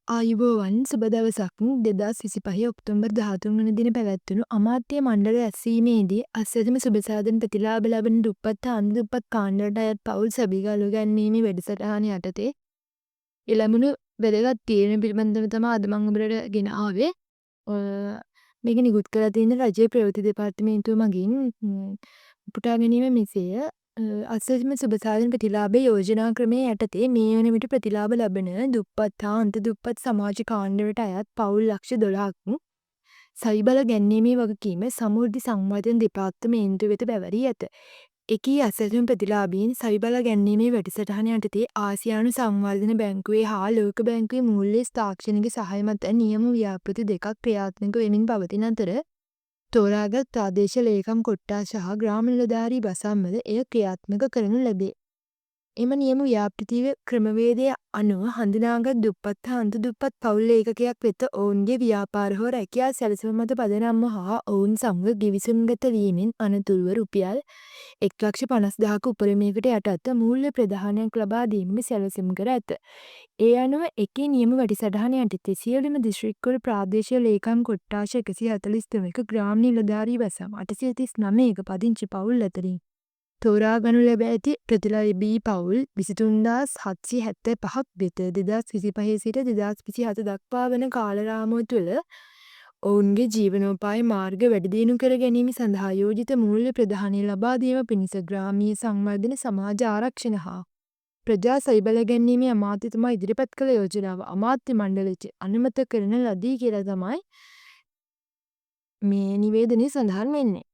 ආයුබෝවන් සුබ දවසක් 2025 ඔක්තෝබර් 13 වන දින පැවැත්වුණු අමාත්‍ය මණ්ඩල රැස්වීමේදී අස්වැසිම සුබසාධන ප්‍රතිලාභ ලබන දුප්පත් හා අන්දුප්පත් කාණ්ඩවලට අයත් පවුල් සබික අලුගැන්වීමේ වැඩසටහන යටතේ එළඹුණු වැදගත් තීරණ පිළිබඳව තමයි අද මම ඔබට ගෙන ආවේ. මේක නිකුත් කරලා තියෙන රජයේ ප්‍රවෘත්ති දෙපාර්තමේන්තුව මගින් උපුටා ගැනීම මෙසේය. අස්වැසිම සුබසාධන ප්‍රතිලාභ යෝජනා ක්‍රමය යටතේ මේ වන විට ප්‍රතිලාභ ලබන දුප්පත් හා අන්තදුප්පත් සමාජ කාණ්ඩවලට අයත් පවුල් ලක්ෂ 12ක් සවිබල ගැන්වීමේ වගකීම සමෘද්ධි සංවර්ධන දෙපාර්තමේන්තුව වෙත බැවරී ඇත. එකී අස්වැසිම ප්‍රතිලාභීන් සවිබල ගැන්වීමේ වැඩසටහන යටතේ ආසියානු සංවර්ධන බැංකුවේ හා ලෝක බැංකුවේ මූල්‍ය තාක්ෂණික සහය මත නියම ව්‍යාපෘති දෙකක් ක්‍රියාත්මක වෙමින් පවතින අතර තෝරාගත් ප්‍රාදේශීය ලේකම් කොට්ඨාස සහ ග්‍රාම නිලධාරී බසන්වල එය ක්‍රියාත්මක කරනු ලැබේ. එම නියම ව්‍යාපෘති ක්‍රමවේදය අනුව හඳුනාගත් දුප්පත් හා අන්තදුප්පත් පවුල් ඒකකයක් වෙත ඔවුන්ගේ ව්‍යාපාර හෝ රැකියා සැලසුම මත පදනම්ව හා ඔවුන් සමග ගිවිසුම්ගත වීමෙන් අනතුරුව රුපියල් 1,50,000ක උපරිමයකට යටත්ව මූල්‍ය ප්‍රදානයක් ලබා දීමට සැලසුම් කර ඇත. ඒ අනුව එකී නියම වැඩසටහන යටතේ සියලුම දිස්ත්‍රික්කවල ප්‍රාදේශීය ලේකම් කොට්ඨාස 143ක ග්‍රාම නිලධාරී බසම් 839ක පදිංචි පවුල් අතරින් තෝරා ගනු ලැබ ඇති ප්‍රතිලාභී පවුල් 23,775ක් වෙත 2025 සිට 2027 දක්වා වන කාලරාමුව තුළ ඔවුන්ගේ ජීවනෝපාය මාර්ග වැඩිදියුණු කර ගැනීම සඳහා යෝජිත මූල්‍ය ප්‍රදානය ලබා දීම පිණිස ග්‍රාමීය සංවර්ධන සමාජ ආරක්ෂණ හා ප්‍රජා සවිබල ගැන්වීමේ අමාත්‍යතුමා ඉදිරිපත් කළ යෝජනාව අමාත්‍ය මණ්ඩලයට අනුමත කරන ලදී කියලා තමයි මේ නිවේදනයේ සඳහන් වෙන්නේ.